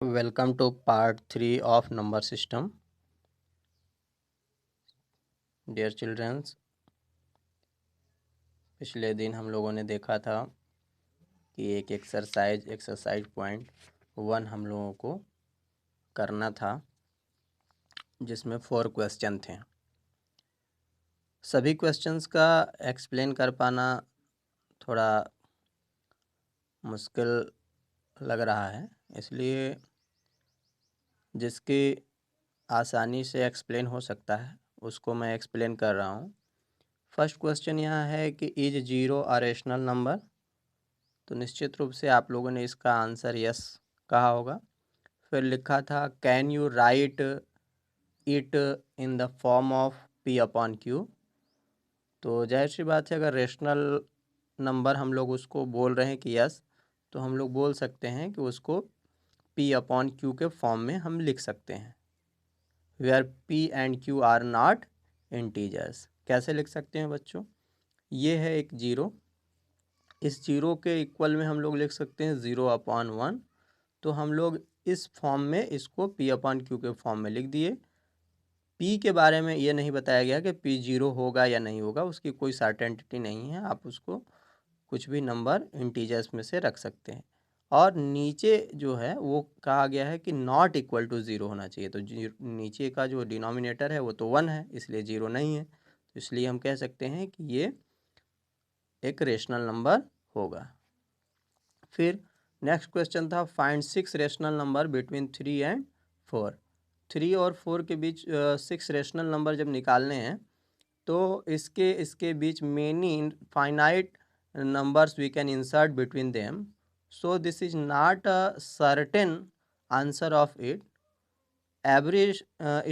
Welcome to part 3 of number system. Dear children, पिछले दिन हम लोगों ने देखा था कि एक एक्सरसाइज पॉइंट 1 हम लोगों को करना था, जिसमें 4 क्वेश्चन थे। सभी क्वेश्चंस का एक्सप्लेन कर पाना थोड़ा मुश्किल लग रहा है, इसलिए जिसकी आसानी से एक्सप्लेन हो सकता है उसको मैं एक्सप्लेन कर रहा हूँ। फर्स्ट क्वेश्चन यहाँ है कि इज 0 अ रेशनल नंबर। तो निश्चित रूप से आप लोगों ने इसका आंसर यस कहा होगा। फिर लिखा था can you right it in the form of P upon Q. तो जाहिर सी बात है, अगर रेशनल नंबर हम लोग उसको बोल रहे हैं कि यस, तो हम लोग बोल सकते हैं कि उसको पी अपॉन क्यू के फॉर्म में हम लिख सकते हैं, where P and Q are not integers. कैसे लिख सकते हैं बच्चों? ये है एक जीरो, इस जीरो के इक्वल में हम लोग लिख सकते हैं 0/1। तो हम लोग इस फॉर्म में इसको पी अपॉन क्यू के फॉर्म में लिख दिए। पी के बारे में ये नहीं बताया गया कि पी 0 होगा या नहीं होगा, उसकी कोई सर्टेनिटी नहीं है। आप उसको कुछ भी नंबर इंटीजर्स में से रख सकते हैं। और नीचे जो है वो कहा गया है कि नॉट इक्वल टू 0 होना चाहिए। तो नीचे का जो डिनोमिनेटर है वो तो 1 है, इसलिए 0 नहीं है। तो इसलिए हम कह सकते हैं कि ये एक रेशनल नंबर होगा। फिर नेक्स्ट क्वेश्चन था find 6 rational number between 3 and 4। 3 और 4 के बीच 6 रेशनल नंबर जब निकालने हैं तो इसके बीच many finite numbers we can insert between them. So this is not a certain answer of it. Every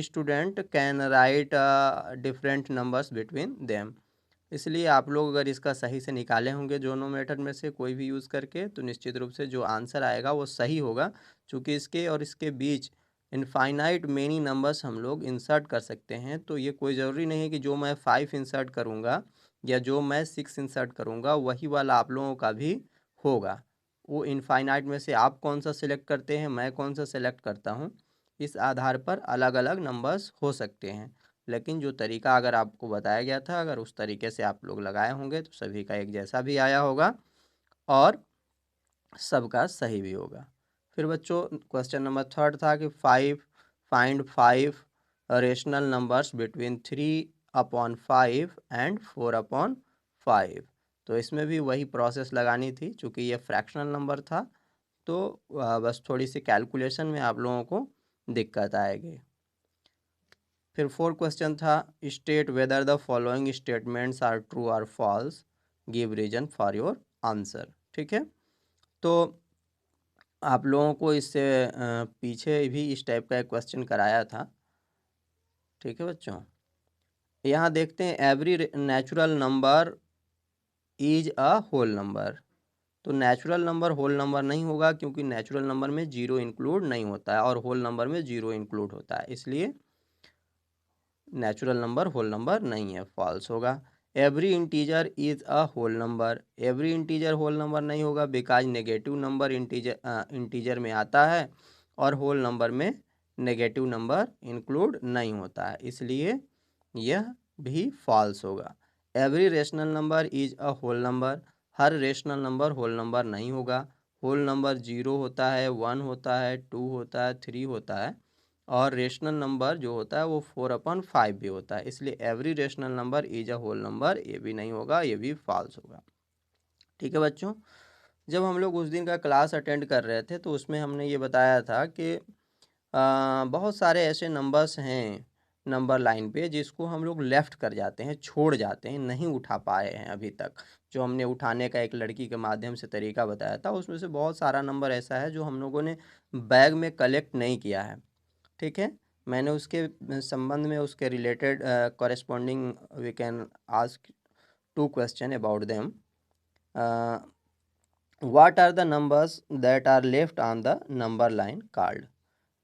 student can write different numbers between them. इसलिए आप लोग अगर इसका सही से निकाले होंगे दोनों मेथड में से कोई भी यूज़ करके, तो निश्चित रूप से जो आंसर आएगा वो सही होगा, क्योंकि इसके और इसके बीच इनफाइनाइट मेनी नंबर्स हम लोग इंसर्ट कर सकते हैं। तो ये कोई ज़रूरी नहीं है कि जो मैं 5 इंसर्ट करूँगा या जो मैं 6 इंसर्ट करूँगा वही वाला आप लोगों का भी होगा। वो इनफाइनाइट में से आप कौन सा सिलेक्ट करते हैं, मैं कौन सा सिलेक्ट करता हूँ, इस आधार पर अलग अलग नंबर्स हो सकते हैं। लेकिन जो तरीका अगर आपको बताया गया था, अगर उस तरीके से आप लोग लगाए होंगे तो सभी का एक जैसा भी आया होगा और सबका सही भी होगा। फिर बच्चों क्वेश्चन नंबर 3 था कि find 5 rational numbers between 3/5 and 4/5। तो इसमें भी वही प्रोसेस लगानी थी, चूँकि ये फ्रैक्शनल नंबर था। तो बस थोड़ी सी कैलकुलेशन में आप लोगों को दिक्कत आएगी। फिर 4 क्वेश्चन था state whether the following statements are true और false, give reason for your answer. ठीक है, तो आप लोगों को इससे पीछे भी इस टाइप का एक क्वेश्चन कराया था। ठीक है बच्चों, यहाँ देखते हैं every natural number is a whole number. तो नेचुरल नंबर होल नंबर नहीं होगा, क्योंकि नेचुरल नंबर में 0 इंक्लूड नहीं होता है और होल नंबर में 0 इंक्लूड होता है, इसलिए नेचुरल नंबर होल नंबर नहीं है, फॉल्स होगा। Every integer is a whole number, every integer whole number नहीं होगा, बिकॉज नेगेटिव नंबर इंटीजर में आता है और होल नंबर में नेगेटिव नंबर इंक्लूड नहीं होता है, इसलिए यह भी फॉल्स होगा। Every rational number is a whole number, हर रेशनल नंबर होल नंबर नहीं होगा। होल नंबर 0 होता है, 1 होता है, 2 होता है, 3 होता है, और रेशनल नंबर जो होता है वो 4/5 भी होता है, इसलिए every rational number is a whole number, ये भी नहीं होगा, ये भी फॉल्स होगा। ठीक है बच्चों, जब हम लोग उस दिन का क्लास अटेंड कर रहे थे तो उसमें हमने ये बताया था कि बहुत सारे ऐसे नंबर्स हैं नंबर लाइन पे जिसको हम लोग लेफ़्ट कर जाते हैं, छोड़ जाते हैं, नहीं उठा पाए हैं अभी तक। जो हमने उठाने का एक लड़की के माध्यम से तरीका बताया था, उसमें से बहुत सारा नंबर ऐसा है जो हम लोगों ने बैग में कलेक्ट नहीं किया है। ठीक है, मैंने उसके संबंध में उसके related corresponding we can ask 2 question about them. What are the numbers that are left on the number line card.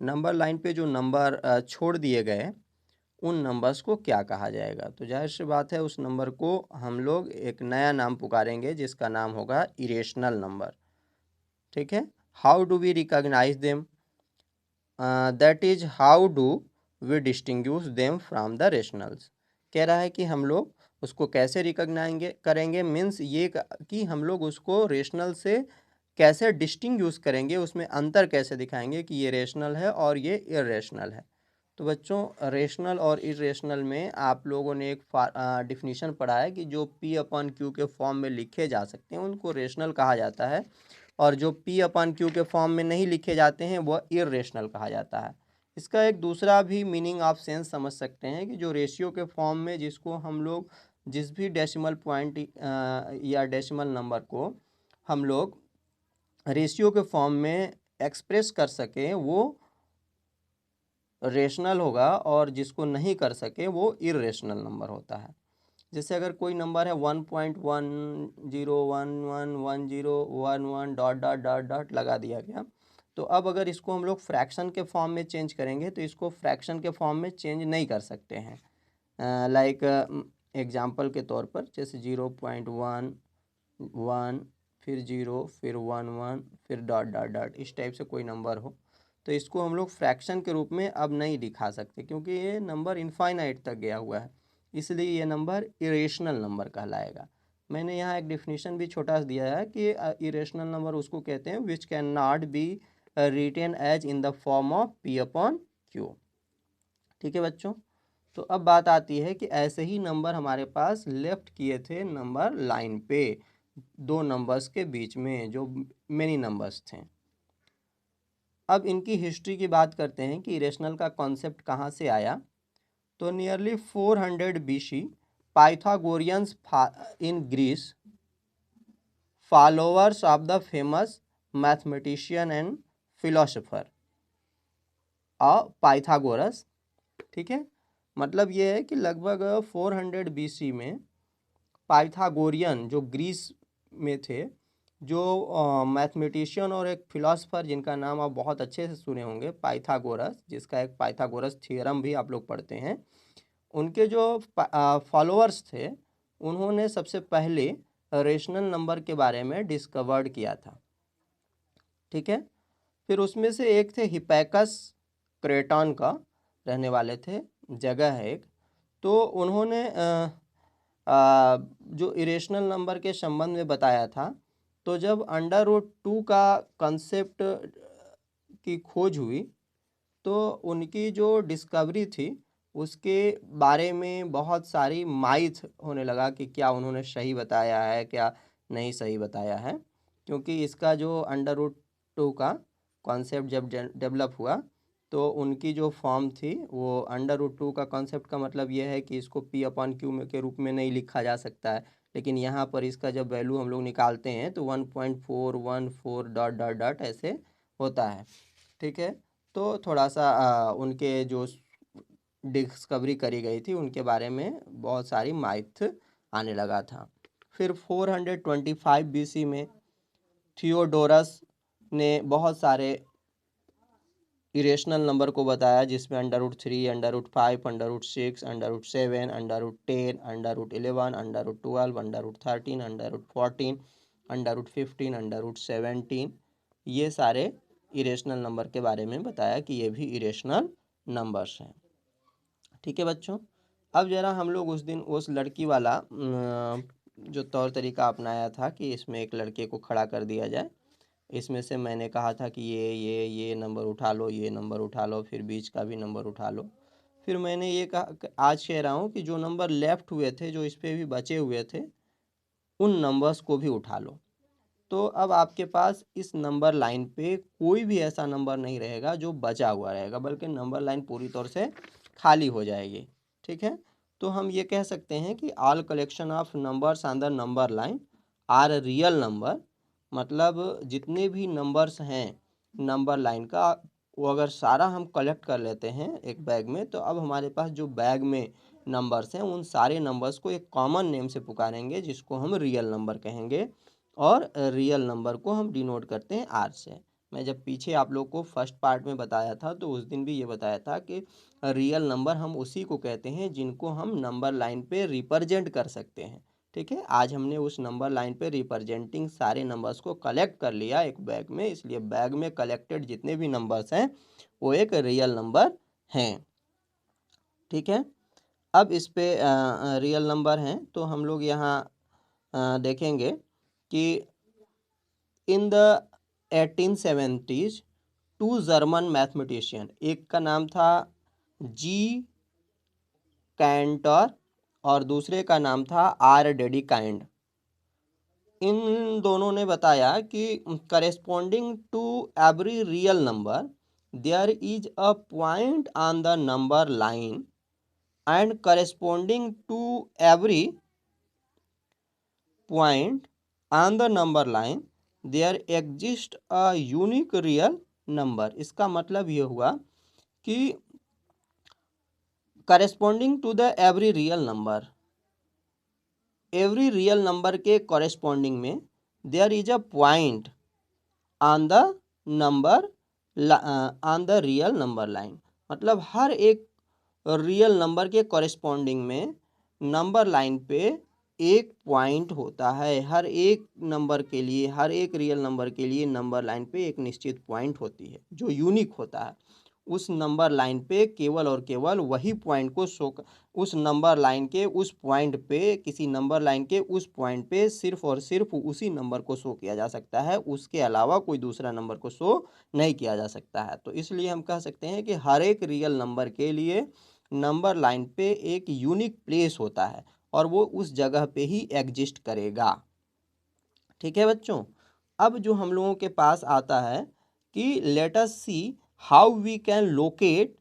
Number line पे जो नंबर छोड़ दिए गए उन नंबर्स को क्या कहा जाएगा? तो जाहिर सी बात है, उस नंबर को हम लोग एक नया नाम पुकारेंगे जिसका नाम होगा इरेशनल नंबर। ठीक है, how do we recognise them? That is how do we distinguish them from the rationals. कह रहा है कि हम लोग उसको कैसे रिकॉग्नाइज करेंगे, मीन्स ये कि हम लोग उसको रेशनल से कैसे डिस्टिंग्विश करेंगे, उसमें अंतर कैसे दिखाएंगे कि ये रेशनल है और ये इरेशनल है। तो बच्चों रेशनल और इरेशनल में आप लोगों ने एक डिफिनीशन पढ़ा है कि जो P अपन Q के फॉर्म में लिखे जा सकते हैं उनको रेशनल कहा जाता है, और जो P अपन Q के फॉर्म में नहीं लिखे जाते हैं वह इरेशनल कहा जाता है। इसका एक दूसरा भी मीनिंग आप सेंस समझ सकते हैं कि जो रेशियो के फॉर्म में जिसको हम लोग जिस भी डेसिमल पॉइंट या डेसिमल नंबर को हम लोग रेशियो के फॉर्म में एक्सप्रेस कर सकें वो रेशनल होगा, और जिसको नहीं कर सके वो इरेशनल नंबर होता है। जैसे अगर कोई नंबर है 1.10111111 डॉट डॉट डॉट डॉट लगा दिया गया, तो अब अगर इसको हम लोग फ्रैक्शन के फॉर्म में चेंज करेंगे तो इसको फ्रैक्शन के फॉर्म में चेंज नहीं कर सकते हैं। लाइक एग्जांपल के तौर पर जैसे 0.11 फिर 0 फिर 11 फिर डॉट डॉट डॉट इस टाइप से कोई नंबर हो, तो इसको हम लोग फ्रैक्शन के रूप में अब नहीं दिखा सकते क्योंकि ये नंबर इनफाइनाइट तक गया हुआ है, इसलिए ये नंबर इरेशनल नंबर कहलाएगा। मैंने यहाँ एक डिफिनीशन भी छोटा सा दिया है कि इरेशनल नंबर उसको कहते हैं which can not be written as in the form of P upon Q। ठीक है बच्चों, तो अब बात आती है कि ऐसे ही नंबर हमारे पास लेफ्ट किए थे नंबर लाइन पे दो नंबर्स के बीच में जो मेनी नंबर्स थे। अब इनकी हिस्ट्री की बात करते हैं कि इरेशनल का कॉन्सेप्ट कहाँ से आया। तो nearly 400 BC Pythagoreans in Greece, followers of the famous mathematician and philosopher Pythagoras. ठीक है, मतलब ये है कि लगभग 400 BC में पाइथागोरियन जो ग्रीस में थे, जो मैथमेटिशियन और एक फिलोसफर जिनका नाम आप बहुत अच्छे से सुने होंगे पाइथागोरस, जिसका एक पाइथागोरस थ्योरम भी आप लोग पढ़ते हैं, उनके जो फॉलोअर्स थे उन्होंने सबसे पहले रेशनल नंबर के बारे में डिस्कवर्ड किया था। ठीक है, फिर उसमें से एक थे हिपैकस, क्रेटन का रहने वाले थे, जगह है एक। तो उन्होंने जो इरेशनल नंबर के संबंध में बताया था, तो जब √2 का कंसेप्ट की खोज हुई तो उनकी जो डिस्कवरी थी उसके बारे में बहुत सारी माइथ होने लगा कि क्या उन्होंने सही बताया है क्या नहीं सही बताया है, क्योंकि इसका जो √2 का कॉन्सेप्ट जब डेवलप हुआ तो उनकी जो फॉर्म थी वो √2 का कॉन्सेप्ट का मतलब ये है कि इसको P अपॉन Q के रूप में नहीं लिखा जा सकता है, लेकिन यहाँ पर इसका जब वैल्यू हम लोग निकालते हैं तो 1.414 डॉट डॉट डॉट ऐसे होता है। ठीक है, तो थोड़ा सा उनके जो डिस्कवरी करी गई थी उनके बारे में बहुत सारी माइथ आने लगा था। फिर 425 BC में थियोडोरस ने बहुत सारे इरेशनल नंबर को बताया, जिसमें √3, √5, √6, √7, √10, √11, √12, √13, √14, √15, √17 ये सारे इरेशनल नंबर के बारे में बताया कि ये भी इरेशनल नंबर्स हैं। ठीक है बच्चों, अब ज़रा हम लोग उस दिन उस लड़की वाला जो तौर तरीका अपनाया था कि इसमें एक लड़के को खड़ा कर दिया जाए, इसमें से मैंने कहा था कि ये नंबर उठा लो, ये नंबर उठा लो, फिर बीच का भी नंबर उठा लो। फिर मैंने ये कहा, आज कह रहा हूँ कि जो नंबर लेफ्ट हुए थे, जो इस पर भी बचे हुए थे, उन नंबर्स को भी उठा लो। तो अब आपके पास इस नंबर लाइन पे कोई भी ऐसा नंबर नहीं रहेगा जो बचा हुआ रहेगा, बल्कि नंबर लाइन पूरी तौर से खाली हो जाएगी। ठीक है, तो हम ये कह सकते हैं कि all collection of numbers on the number line are real number, मतलब जितने भी नंबर्स हैं नंबर लाइन का, वो अगर सारा हम कलेक्ट कर लेते हैं एक बैग में, तो अब हमारे पास जो बैग में नंबर्स हैं उन सारे नंबर्स को एक कॉमन नेम से पुकारेंगे जिसको हम रियल नंबर कहेंगे, और रियल नंबर को हम डिनोट करते हैं आर से। मैं जब पीछे आप लोग को फर्स्ट पार्ट में बताया था तो उस दिन भी ये बताया था कि रियल नंबर हम उसी को कहते हैं जिनको हम नंबर लाइन पे रिप्रेजेंट कर सकते हैं। ठीक है, आज हमने उस नंबर लाइन पे रिप्रेजेंटिंग सारे नंबर्स को कलेक्ट कर लिया एक बैग में, इसलिए बैग में कलेक्टेड जितने भी नंबर्स हैं वो एक रियल नंबर हैं। ठीक है, अब इस पे रियल नंबर हैं तो हम लोग यहाँ देखेंगे कि in the 1870s two German mathematician, एक का नाम था जी कैंटर और दूसरे का नाम था आर डेडिकाइंड। इन दोनों ने बताया कि corresponding to every real number there is a point on the number line and corresponding to every point on the number line there exist a unique real number. इसका मतलब ये हुआ कि corresponding to the every real number के corresponding में there is a point on the number on the real number line. मतलब हर एक रियल नंबर के कॉरेस्पॉन्डिंग में नंबर लाइन पे एक पॉइंट होता है। हर एक नंबर के लिए, हर एक रियल नंबर के लिए नंबर लाइन पे एक निश्चित पॉइंट होती है जो यूनिक होता है। उस नंबर लाइन पे केवल और केवल वही पॉइंट को शो, उस नंबर लाइन के उस पॉइंट पे, किसी नंबर लाइन के उस पॉइंट पे सिर्फ और सिर्फ उसी नंबर को शो किया जा सकता है, उसके अलावा कोई दूसरा नंबर को शो नहीं किया जा सकता है। तो इसलिए हम कह सकते हैं कि हर एक रियल नंबर के लिए नंबर लाइन पे एक यूनिक प्लेस होता है और वो उस जगह पे ही एग्जिस्ट करेगा। ठीक है बच्चों, अब जो हम लोगों के पास आता है कि let us see how we can locate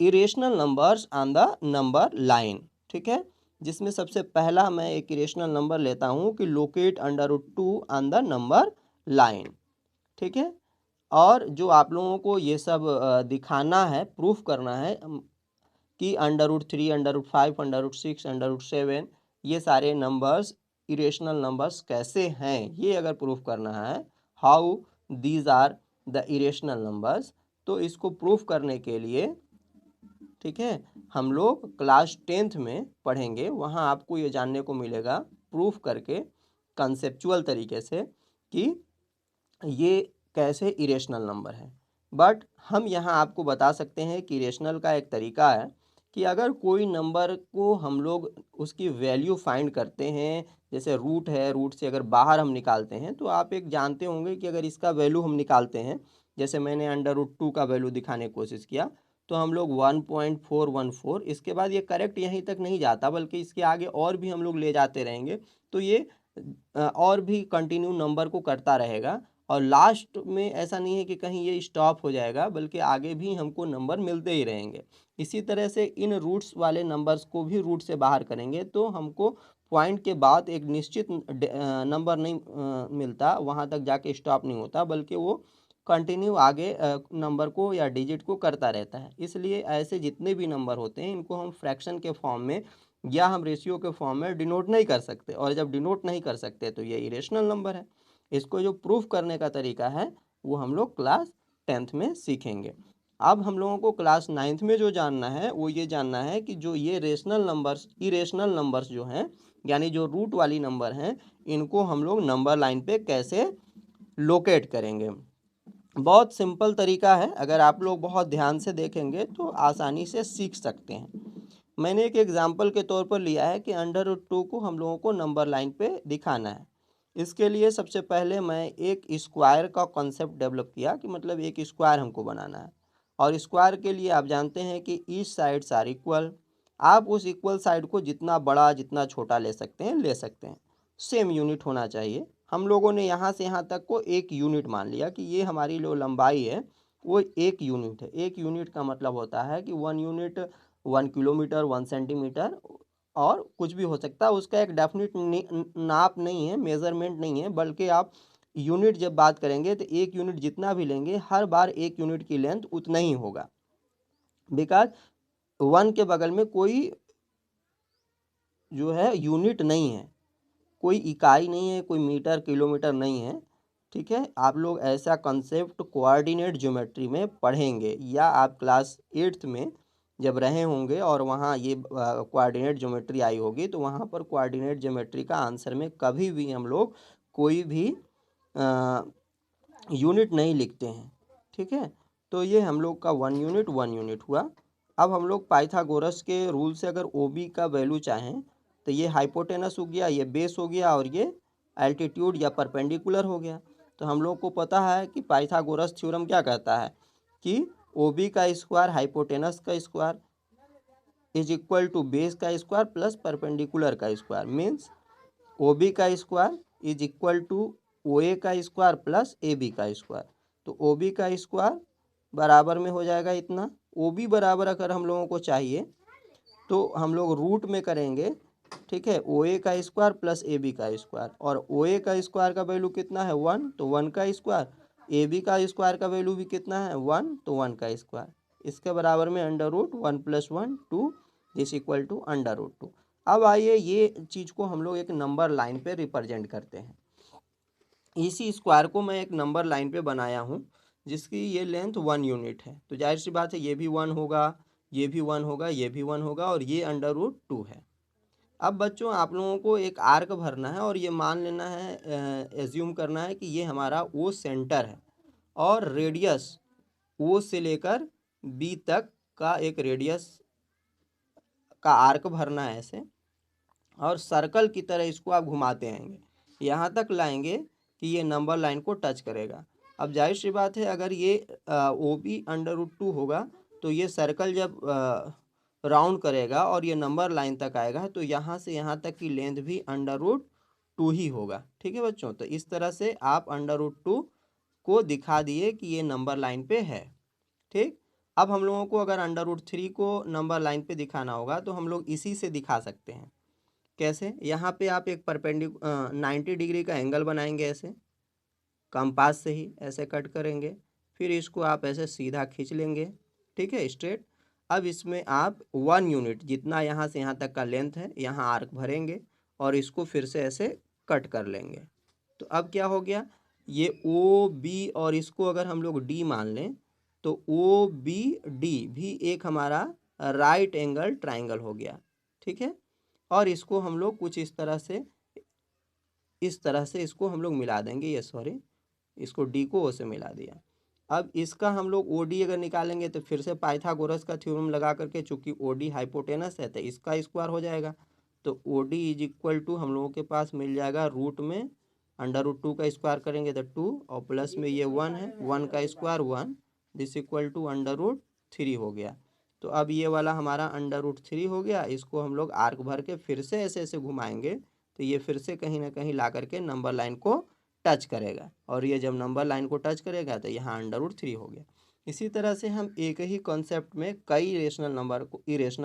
irrational numbers on the number line. ठीक है, जिसमें सबसे पहला मैं एक इरेशनल नंबर लेता हूँ कि locate √2 on the number line. ठीक है, और जो आप लोगों को ये सब दिखाना है, प्रूफ करना है कि √3, √5, √6, √7 ये सारे नंबर्स इरेशनल नंबर्स कैसे हैं, ये अगर प्रूफ करना है, how these are the irrational numbers, तो इसको प्रूफ करने के लिए, ठीक है, हम लोग क्लास 10th में पढ़ेंगे। वहाँ आपको ये जानने को मिलेगा प्रूफ करके कंसेप्चुअल तरीके से कि ये कैसे इरेशनल नंबर है। बट हम यहाँ आपको बता सकते हैं कि इरेशनल का एक तरीका है कि अगर कोई नंबर को हम लोग उसकी वैल्यू फाइंड करते हैं, जैसे रूट है, रूट से अगर बाहर हम निकालते हैं, तो आप एक जानते होंगे कि अगर इसका वैल्यू हम निकालते हैं, जैसे मैंने √2 का वैल्यू दिखाने की कोशिश किया, तो हम लोग 1.414, इसके बाद ये करेक्ट यहीं तक नहीं जाता बल्कि इसके आगे और भी हम लोग ले जाते रहेंगे, तो ये और भी कंटिन्यू नंबर को करता रहेगा और लास्ट में ऐसा नहीं है कि कहीं ये स्टॉप हो जाएगा, बल्कि आगे भी हमको नंबर मिलते ही रहेंगे। इसी तरह से इन रूट्स वाले नंबर्स को भी रूट से बाहर करेंगे तो हमको पॉइंट के बाद एक निश्चित नंबर नहीं मिलता, वहाँ तक जाके स्टॉप नहीं होता, बल्कि वो कंटिन्यू आगे नंबर को या डिजिट को करता रहता है। इसलिए ऐसे जितने भी नंबर होते हैं इनको हम फ्रैक्शन के फॉर्म में या हम रेशियो के फॉर्म में डिनोट नहीं कर सकते, और जब डिनोट नहीं कर सकते तो ये इरेशनल नंबर है। इसको जो प्रूफ करने का तरीका है वो हम लोग क्लास 10th में सीखेंगे। अब हम लोगों को क्लास 9th में जो जानना है वो ये जानना है कि जो ये रेशनल नंबर्स, इरेशनल नंबर्स जो हैं, यानी जो रूट वाली नंबर हैं, इनको हम लोग नंबर लाइन पे कैसे लोकेट करेंगे। बहुत सिंपल तरीका है, अगर आप लोग बहुत ध्यान से देखेंगे तो आसानी से सीख सकते हैं। मैंने एक एग्जाम्पल के तौर पर लिया है कि √2 को हम लोगों को नंबर लाइन पे दिखाना है। इसके लिए सबसे पहले मैं एक स्क्वायर का कॉन्सेप्ट डेवलप किया कि मतलब एक स्क्वायर हमको बनाना है, और स्क्वायर के लिए आप जानते हैं कि ईच साइड्स आर इक्वल। आप उस इक्वल साइड को जितना बड़ा जितना छोटा ले सकते हैं, ले सकते हैं, सेम यूनिट होना चाहिए। हम लोगों ने यहाँ से यहाँ तक को एक यूनिट मान लिया कि ये हमारी जो लंबाई है वो एक यूनिट है। एक यूनिट का मतलब होता है कि 1 यूनिट 1 किलोमीटर, 1 सेंटीमीटर और कुछ भी हो सकता है। उसका एक डेफिनेट नाप नहीं है, मेज़रमेंट नहीं है, बल्कि आप यूनिट जब बात करेंगे तो एक यूनिट जितना भी लेंगे हर बार एक यूनिट की लेंथ उतना ही होगा, बिकॉज 1 के बगल में कोई जो है यूनिट नहीं है, कोई इकाई नहीं है, कोई मीटर किलोमीटर नहीं है। ठीक है, आप लोग ऐसा कंसेप्ट कोऑर्डिनेट ज्योमेट्री में पढ़ेंगे, या आप क्लास 8th में जब रहे होंगे और वहाँ ये कोऑर्डिनेट ज्योमेट्री आई होगी, तो वहाँ पर कोऑर्डिनेट ज्योमेट्री का आंसर में कभी भी हम लोग कोई भी यूनिट नहीं लिखते हैं। ठीक है, तो ये हम लोग का 1 यूनिट हुआ। अब हम लोग पाइथागोरस के रूल से अगर ओ बी का वैल्यू चाहें तो ये हाइपोटेनस हो गया, ये बेस हो गया और ये एल्टीट्यूड या परपेंडिकुलर हो गया। तो हम लोग को पता है कि पाइथागोरस थ्योरम क्या कहता है कि ओ बी का स्क्वायर हाइपोटेनस का square is equal to base का स्क्वायर प्लस परपेंडिकुलर का स्क्वायर, मीन्स ओ बी का square is equal to O A का स्क्वायर प्लस ए बी का स्क्वायर। तो ओ बी का स्क्वायर बराबर में हो जाएगा इतना। ओ बी बराबर अगर हम लोगों को चाहिए तो हम लोग रूट में करेंगे, ठीक है, ओ ए का स्क्वायर प्लस ए बी का स्क्वायर, और ओ ए का स्क्वायर का वैल्यू कितना है 1, तो 1 का स्क्वायर, ए बी का स्क्वायर का वैल्यू भी कितना है 1, तो 1 का स्क्वायर, इसके बराबर में under root 1 + 1 2 this equal to under root 2। अब आइए ये चीज़ को हम लोग एक नंबर लाइन पे रिप्रेजेंट करते हैं। इसी स्क्वायर को मैं एक नंबर लाइन पे बनाया हूँ जिसकी ये लेंथ 1 यूनिट है, तो जाहिर सी बात है ये भी 1 होगा, ये भी 1 होगा, ये भी 1 होगा और ये अंडर रूट 2 है। अब बच्चों आप लोगों को एक आर्क भरना है और ये मान लेना है, एज्यूम करना है कि ये हमारा ओ सेंटर है और रेडियस ओ से लेकर बी तक का एक रेडियस का आर्क भरना है ऐसे, और सर्कल की तरह इसको आप घुमाते आएंगे, यहाँ तक लाएंगे कि ये नंबर लाइन को टच करेगा। अब जाहिर सी बात है अगर ये ओ बी अंडर रूट 2 होगा तो ये सर्कल जब राउंड करेगा और ये नंबर लाइन तक आएगा तो यहाँ से यहाँ तक की लेंथ भी अंडर रूट 2 ही होगा। ठीक है बच्चों, तो इस तरह से आप अंडर रूट 2 को दिखा दिए कि ये नंबर लाइन पे है। ठीक, अब हम लोगों को अगर अंडर रूट 3 को नंबर लाइन पे दिखाना होगा तो हम लोग इसी से दिखा सकते हैं। कैसे? यहाँ पे आप एक 90 डिग्री का एंगल बनाएंगे ऐसे, कंपास से ही ऐसे कट करेंगे, फिर इसको आप ऐसे सीधा खींच लेंगे, ठीक है, स्ट्रेट। अब इसमें आप 1 यूनिट जितना यहाँ से यहाँ तक का लेंथ है यहाँ आर्क भरेंगे और इसको फिर से ऐसे कट कर लेंगे। तो अब क्या हो गया, ये ओ बी और इसको अगर हम लोग डी मान लें तो ओ बी डी भी एक हमारा राइट एंगल ट्राइंगल हो गया। ठीक है, और इसको हम लोग कुछ इस तरह से इसको हम लोग मिला देंगे, ये सॉरी, इसको डी को ओ से मिला दिया। अब इसका हम लोग ओ डी अगर निकालेंगे तो फिर से पाइथागोरस का थ्योरम लगा करके, चूंकि ओ डी हाइपोटेनस है तो इसका स्क्वायर हो जाएगा, तो O D is equal to हम लोगों के पास मिल जाएगा रूट में अंडर रूट 2 का स्क्वायर करेंगे तो 2 और प्लस में ये 1 है, 1 का square 1 this equal to under root 3 हो गया। तो अब ये वाला हमारा अंडर रूट 3 हो गया, इसको हम लोग आर्क भर के फिर से ऐसे ऐसे घुमाएंगे तो ये फिर से कहीं ना कहीं ला करके नंबर लाइन को टच करेगा, और ये जब नंबर लाइन को टच करेगा तो यहाँ अंडर रूट 3 हो गया। इसी तरह से हम एक ही कॉन्सेप्ट में कई इरेशनल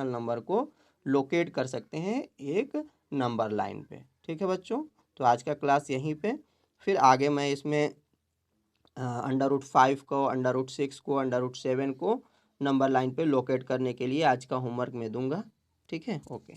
नंबर को लोकेट कर सकते हैं एक नंबर लाइन पे। ठीक है बच्चों, तो आज का क्लास यहीं पे, फिर आगे मैं इसमें अंडर रूट 5 को, अंडर रूट 6 को, अंडर रूट 7 को नंबर लाइन पे लोकेट करने के लिए आज का होमवर्क मैं दूंगा। ठीक है, ओके।